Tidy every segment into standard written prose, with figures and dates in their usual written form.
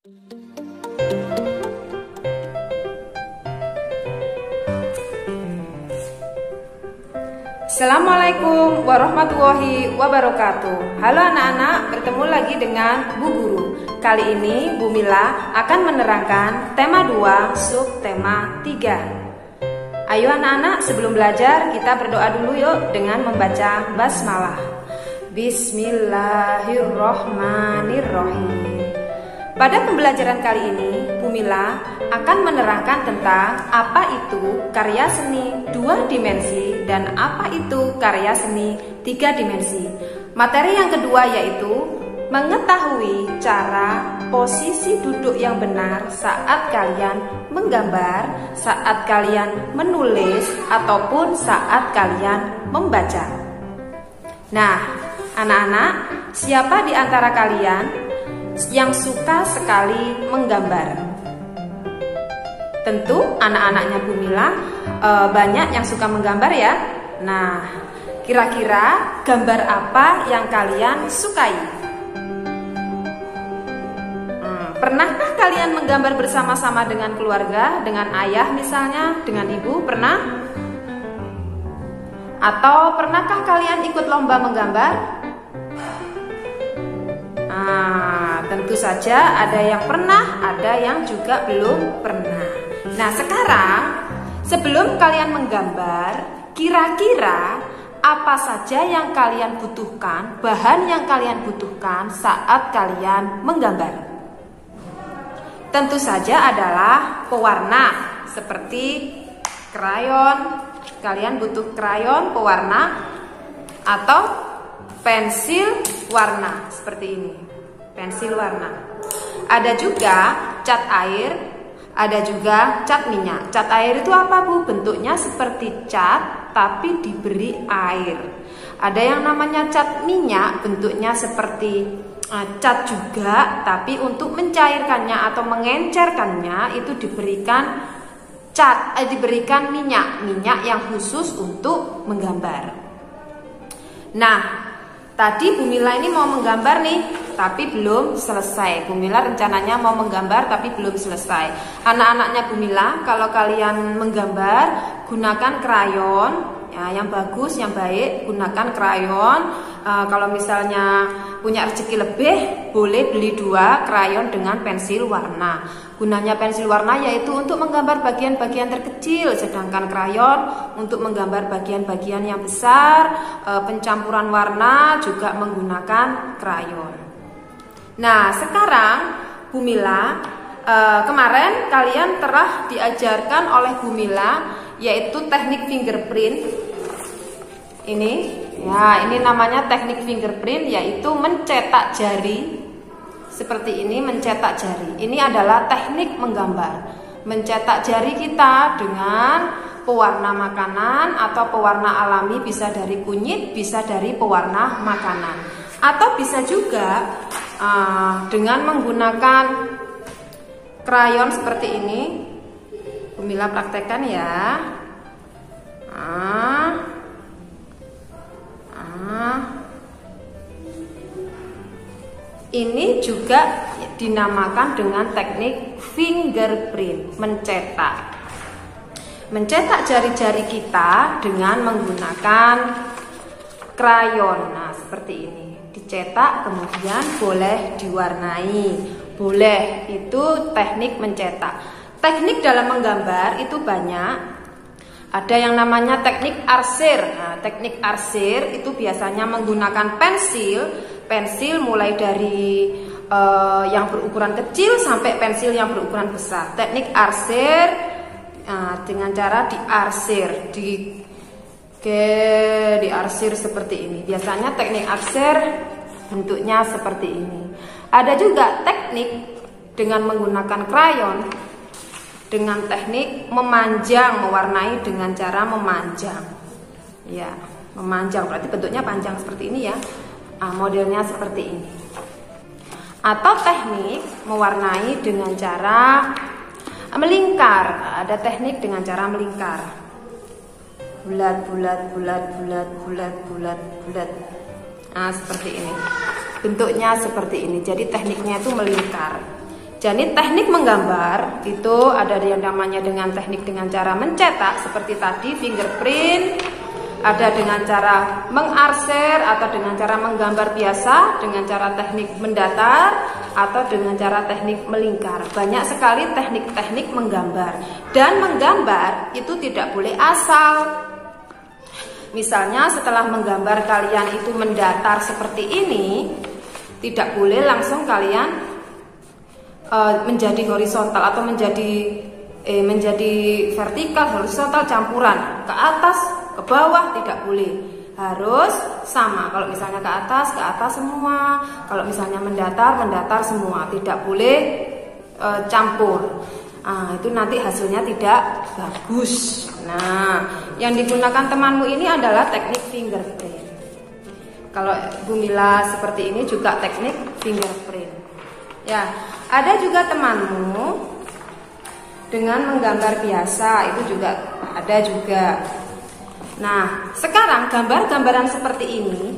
Assalamualaikum warahmatullahi wabarakatuh. Halo anak-anak, bertemu lagi dengan Bu Guru. Kali ini Bu Mila akan menerangkan tema 2 subtema 3. Ayo anak-anak, sebelum belajar kita berdoa dulu yuk dengan membaca basmalah. Bismillahirrohmanirrohim. Pada pembelajaran kali ini, Bu Mila akan menerangkan tentang apa itu karya seni 2 dimensi dan apa itu karya seni 3 dimensi. Materi yang kedua yaitu mengetahui cara posisi duduk yang benar saat kalian menggambar, saat kalian menulis, ataupun saat kalian membaca. Nah, anak-anak, siapa di antara kalian yang suka sekali menggambar? Tentu anak-anaknya Bu Mila banyak yang suka menggambar ya. Nah, kira-kira gambar apa yang kalian sukai? Pernahkah kalian menggambar bersama-sama dengan keluarga, dengan ayah misalnya, dengan ibu? Pernah? Atau pernahkah kalian ikut lomba menggambar? Tentu saja ada yang pernah, ada yang juga belum pernah. Nah, sekarang sebelum kalian menggambar, kira-kira apa saja yang kalian butuhkan, bahan yang kalian butuhkan saat kalian menggambar? Tentu saja adalah pewarna seperti krayon. Kalian butuh krayon pewarna atau pensil warna seperti ini. Pensil warna. Ada juga cat air, ada juga cat minyak. Cat air itu apa, Bu? Bentuknya seperti cat tapi diberi air. Ada yang namanya cat minyak, bentuknya seperti cat juga, tapi untuk mencairkannya atau mengencerkannya itu diberikan diberikan minyak yang khusus untuk menggambar. Nah, tadi Bu Mila ini mau menggambar nih, tapi belum selesai. Bu Mila rencananya mau menggambar tapi belum selesai. Anak-anaknya Bu Mila, kalau kalian menggambar, gunakan krayon ya, yang bagus, yang baik. Gunakan krayon. Kalau misalnya punya rezeki lebih, boleh beli 2 krayon dengan pensil warna. Gunanya pensil warna yaitu untuk menggambar bagian-bagian terkecil, sedangkan krayon untuk menggambar bagian-bagian yang besar. Pencampuran warna juga menggunakan krayon. Nah, sekarang Bu Mila, kemarin kalian telah diajarkan oleh Bu Mila yaitu teknik fingerprint. Ini ya, ini namanya teknik fingerprint, yaitu mencetak jari. Seperti ini, mencetak jari. Ini adalah teknik menggambar. Mencetak jari kita dengan pewarna makanan atau pewarna alami, bisa dari kunyit, bisa dari pewarna makanan. Atau bisa juga dengan menggunakan krayon seperti ini. Bu Mila praktekkan ya. Ini juga dinamakan dengan teknik fingerprint, mencetak jari-jari kita dengan menggunakan krayon. Nah, seperti ini, dicetak kemudian boleh diwarnai, boleh. Itu teknik mencetak. Teknik dalam menggambar itu banyak. Ada yang namanya teknik arsir. Nah, teknik arsir itu biasanya menggunakan pensil mulai dari yang berukuran kecil sampai pensil yang berukuran besar. Teknik arsir dengan cara diarsir, diarsir seperti ini. Biasanya teknik arsir bentuknya seperti ini. Ada juga teknik dengan menggunakan krayon, dengan teknik memanjang, mewarnai dengan cara memanjang. Ya, memanjang berarti bentuknya panjang seperti ini ya. Modelnya seperti ini. Atau teknik mewarnai dengan cara melingkar. Ada teknik dengan cara melingkar. Bulat. Nah, seperti ini. Bentuknya seperti ini. Jadi tekniknya itu melingkar. Jadi teknik menggambar itu ada yang namanya dengan teknik dengan cara mencetak seperti tadi fingerprint, ada dengan cara mengarser atau dengan cara menggambar biasa, dengan cara teknik mendatar atau dengan cara teknik melingkar. Banyak sekali teknik-teknik menggambar. Dan menggambar itu tidak boleh asal. Misalnya setelah menggambar kalian itu mendatar seperti ini, tidak boleh langsung kalian menjadi horizontal atau menjadi vertikal, horizontal campuran, ke atas, ke bawah, tidak boleh. Harus sama. Kalau misalnya ke atas semua. Kalau misalnya mendatar, mendatar semua. Tidak boleh campur. Itu nanti hasilnya tidak bagus. Nah, yang digunakan temanmu ini adalah teknik fingerprint. Kalau Bu Mila seperti ini juga teknik fingerprint. Ya, ada juga temanmu dengan menggambar biasa, itu juga ada juga. Nah, sekarang gambar-gambaran seperti ini,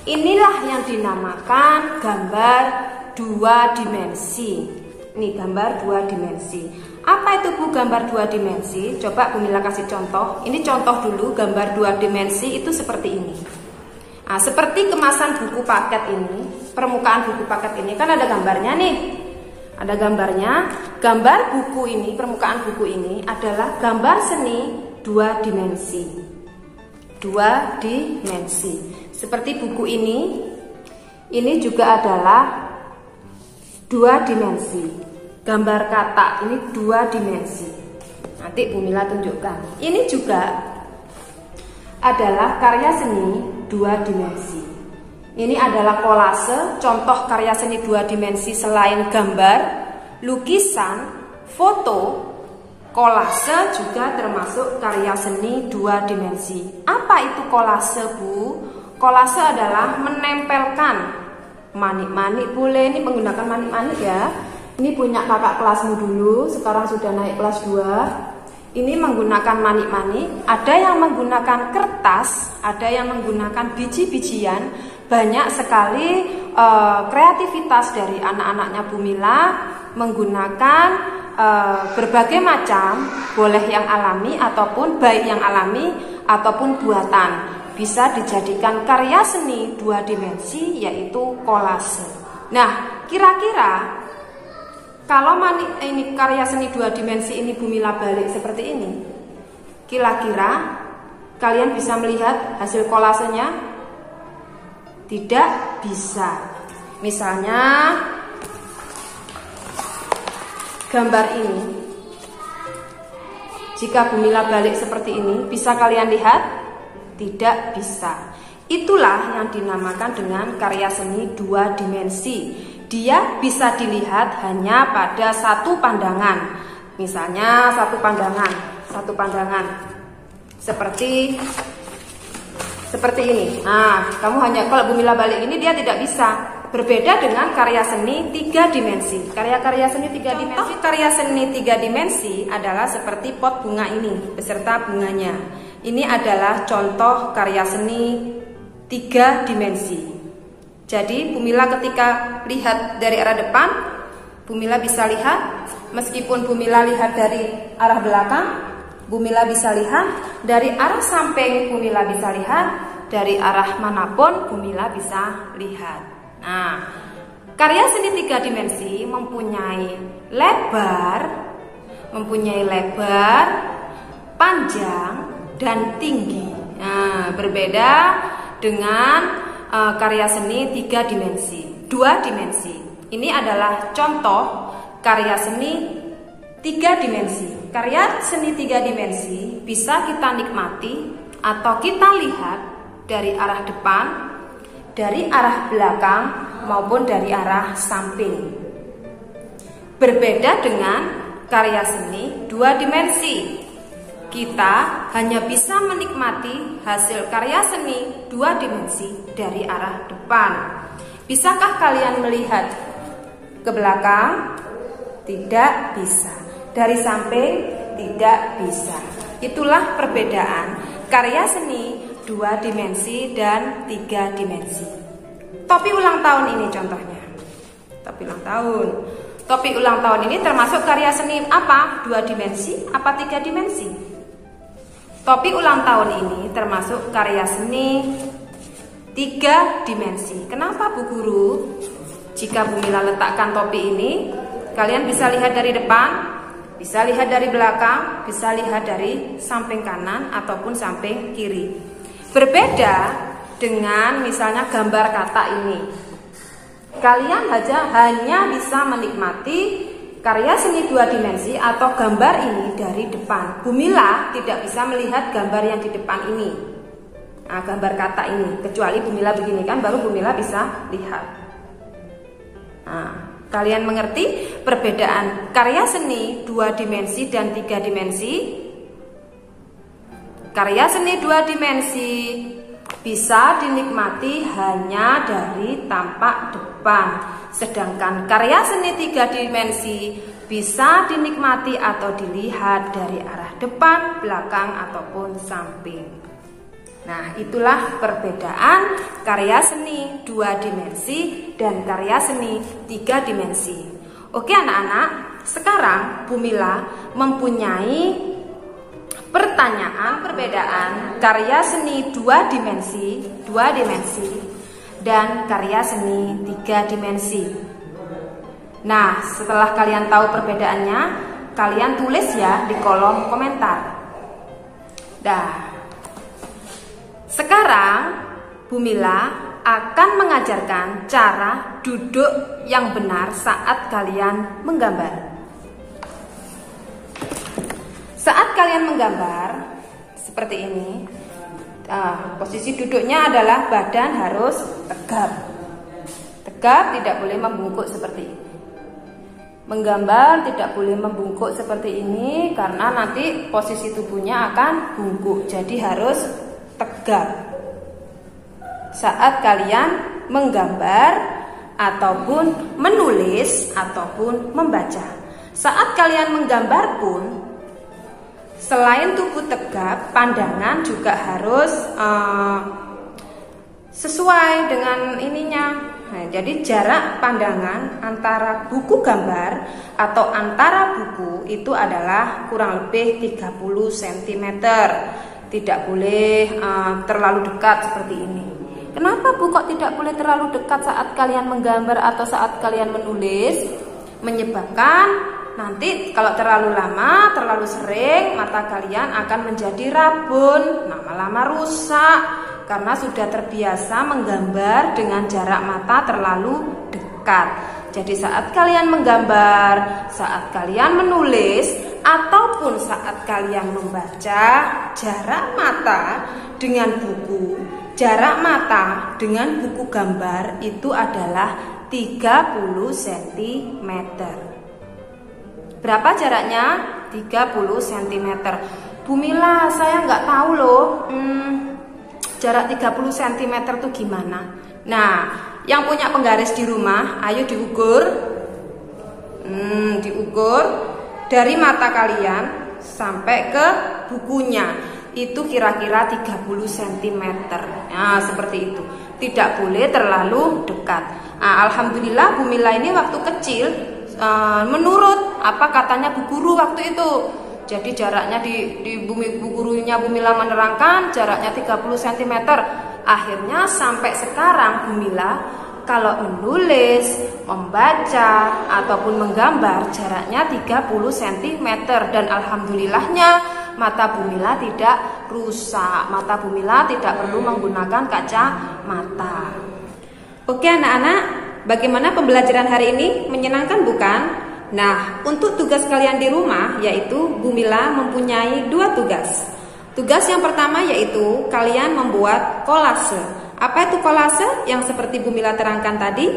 inilah yang dinamakan gambar 2 dimensi. Ini gambar 2 dimensi. Apa itu Bu gambar 2 dimensi? Coba Bu Mila kasih contoh. Ini contoh dulu gambar 2 dimensi itu seperti ini. Nah, seperti kemasan buku paket ini, permukaan buku paket ini kan ada gambarnya nih. Ada gambarnya. Gambar buku ini, permukaan buku ini adalah gambar seni 2 dimensi. 2 dimensi. Seperti buku ini juga adalah 2 dimensi. Gambar kata ini 2 dimensi. Nanti Bu Mila tunjukkan. Ini juga adalah karya seni 2 dimensi. Ini adalah kolase, contoh karya seni 2 dimensi selain gambar, lukisan, foto, kolase juga termasuk karya seni 2 dimensi. Apa itu kolase, Bu? Kolase adalah menempelkan manik-manik, boleh ini menggunakan manik-manik ya. Ini punya kakak kelasmu dulu, sekarang sudah naik kelas 2. Ini menggunakan manik-manik, ada yang menggunakan kertas, ada yang menggunakan biji-bijian. Banyak sekali kreativitas dari anak-anaknya Bu Mila menggunakan berbagai macam, boleh yang alami ataupun baik yang alami ataupun buatan. Bisa dijadikan karya seni 2 dimensi yaitu kolase. Nah, kira-kira kalau ini karya seni 2 dimensi ini Bu Mila balik seperti ini, kira-kira kalian bisa melihat hasil kolasenya? Tidak bisa. Misalnya gambar ini, jika Bu Mila balik seperti ini, bisa kalian lihat? Tidak bisa. Itulah yang dinamakan dengan karya seni 2 dimensi. Dia bisa dilihat hanya pada satu pandangan. Misalnya satu pandangan seperti ini. Nah, kamu hanya kalau Bu Mila balik ini dia tidak bisa. Berbeda dengan karya seni 3 dimensi. Karya seni 3 dimensi. Karya seni 3 dimensi adalah seperti pot bunga ini beserta bunganya. Ini adalah contoh karya seni 3 dimensi. Jadi Bu Mila ketika lihat dari arah depan, Bu Mila bisa lihat. Meskipun Bu Mila lihat dari arah belakang, Bu Mila bisa lihat. Dari arah samping Bu Mila bisa lihat. Dari arah manapun Bu Mila bisa lihat. Nah, karya seni 3 dimensi mempunyai lebar, panjang, dan tinggi. Nah, berbeda dengan karya seni 3 dimensi, 2 dimensi. Ini adalah contoh karya seni 3 dimensi. Karya seni 3 dimensi bisa kita nikmati atau kita lihat dari arah depan, dari arah belakang, maupun dari arah samping. Berbeda dengan karya seni 2 dimensi. Kita hanya bisa menikmati hasil karya seni 2 dimensi dari arah depan. Bisakah kalian melihat ke belakang? Tidak bisa. Dari samping? Tidak bisa. Itulah perbedaan karya seni 2 dimensi dan 3 dimensi. Topi ulang tahun ini contohnya. topi ulang tahun. Topi ulang tahun ini termasuk karya seni apa? 2 dimensi apa 3 dimensi? Topi ulang tahun ini termasuk karya seni 3 dimensi. Kenapa Bu Guru? Jika Bu Mila letakkan topi ini, kalian bisa lihat dari depan, bisa lihat dari belakang, bisa lihat dari samping kanan ataupun samping kiri. Berbeda dengan misalnya gambar kata ini. Kalian hanya bisa menikmati karya seni 2 dimensi atau gambar ini dari depan. Bu Mila tidak bisa melihat gambar yang di depan ini. Nah, gambar kata ini, kecuali Bu Mila begini kan, baru Bu Mila bisa lihat. Nah, kalian mengerti perbedaan karya seni 2 dimensi dan 3 dimensi? Karya seni 2 dimensi bisa dinikmati hanya dari tampak depan, sedangkan karya seni 3 dimensi bisa dinikmati atau dilihat dari arah depan, belakang, ataupun samping. Nah, itulah perbedaan karya seni 2 dimensi dan karya seni 3 dimensi. Oke anak-anak, sekarang Bu Mila mempunyai pertanyaan perbedaan karya seni 2 dimensi dan karya seni 3 dimensi. Nah, setelah kalian tahu perbedaannya, kalian tulis ya di kolom komentar. Sekarang Bu Mila akan mengajarkan cara duduk yang benar saat kalian menggambar. Saat kalian menggambar seperti ini, posisi duduknya adalah badan harus tegap. Tegap, tidak boleh membungkuk seperti ini. Menggambar tidak boleh membungkuk seperti ini karena nanti posisi tubuhnya akan bungkuk. Jadi harus tegap saat kalian menggambar ataupun menulis ataupun membaca. Saat kalian menggambar pun, selain tubuh tegap, pandangan juga harus sesuai dengan ininya. Nah, jadi jarak pandangan antara buku gambar atau antara buku itu adalah kurang lebih 30 cm. Tidak boleh terlalu dekat seperti ini. Kenapa Bu kok tidak boleh terlalu dekat saat kalian menggambar atau saat kalian menulis? Menyebabkan nanti kalau terlalu lama, terlalu sering, mata kalian akan menjadi rabun, lama-lama rusak karena sudah terbiasa menggambar dengan jarak mata terlalu dekat. Jadi saat kalian menggambar, saat kalian menulis, ataupun saat kalian membaca, jarak mata dengan buku, jarak mata dengan buku gambar itu adalah 30 cm. Berapa jaraknya? 30 cm. Bu Mila, saya nggak tahu loh jarak 30 cm itu gimana. Nah, yang punya penggaris di rumah, ayo diukur. Diukur dari mata kalian sampai ke bukunya. Itu kira-kira 30 cm. Nah, seperti itu. Tidak boleh terlalu dekat. Nah, alhamdulillah Bu Mila ini waktu kecil menurut apa katanya Bu Guru waktu itu. Jadi jaraknya di Bu Gurunya Bu Mila menerangkan jaraknya 30 cm. Akhirnya sampai sekarang Bu Mila kalau menulis, membaca ataupun menggambar jaraknya 30 cm dan alhamdulillahnya mata Bu Mila tidak rusak. Mata Bu Mila tidak perlu menggunakan kacamata. Oke anak-anak, bagaimana pembelajaran hari ini? Menyenangkan bukan? Nah, untuk tugas kalian di rumah yaitu Bu Mila mempunyai 2 tugas. Tugas yang pertama yaitu kalian membuat kolase. Apa itu kolase? Yang seperti Bu Mila terangkan tadi.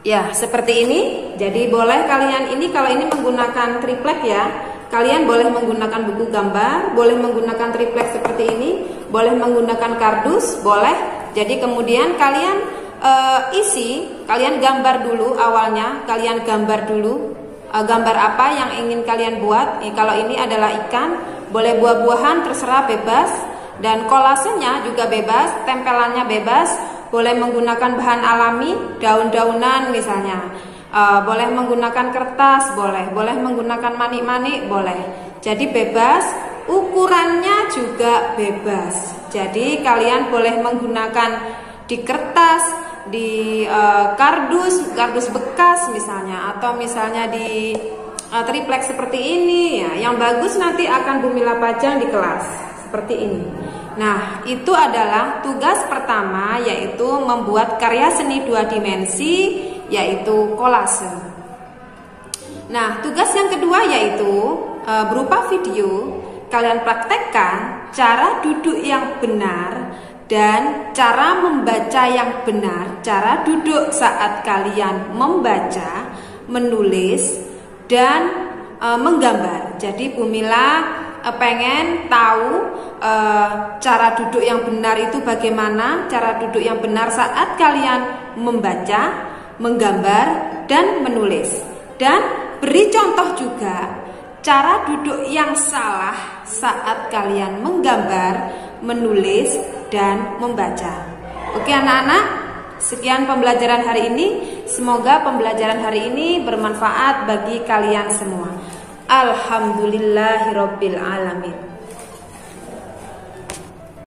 Ya, seperti ini. Jadi boleh kalian ini kalau ini menggunakan triplek ya. Kalian boleh menggunakan buku gambar, boleh menggunakan triplek seperti ini, boleh menggunakan kardus, boleh. Jadi kemudian kalian kalian gambar dulu awalnya, kalian gambar dulu gambar apa yang ingin kalian buat. Kalau ini adalah ikan, boleh buah-buahan terserah bebas, dan kolasenya juga bebas, tempelannya bebas, boleh menggunakan bahan alami, daun-daunan misalnya. Boleh menggunakan kertas, boleh menggunakan manik-manik, boleh. Jadi bebas, ukurannya juga bebas. Jadi kalian boleh menggunakan di kertas, di kardus bekas misalnya, atau misalnya di triplek seperti ini ya. Yang bagus nanti akan Bu Mila pajang di kelas seperti ini. Nah, itu adalah tugas pertama, yaitu membuat karya seni 2 dimensi, yaitu kolase. Nah, tugas yang kedua yaitu berupa video, kalian praktekkan cara duduk yang benar dan cara membaca yang benar, cara duduk saat kalian membaca, menulis, dan menggambar. Jadi Bu Mila pengen tahu cara duduk yang benar itu bagaimana, cara duduk yang benar saat kalian membaca, menggambar, dan menulis. Dan beri contoh juga cara duduk yang salah saat kalian menggambar, menulis, dan membaca. Oke anak-anak, sekian pembelajaran hari ini. Semoga pembelajaran hari ini bermanfaat bagi kalian semua. Alhamdulillahirabbil alamin.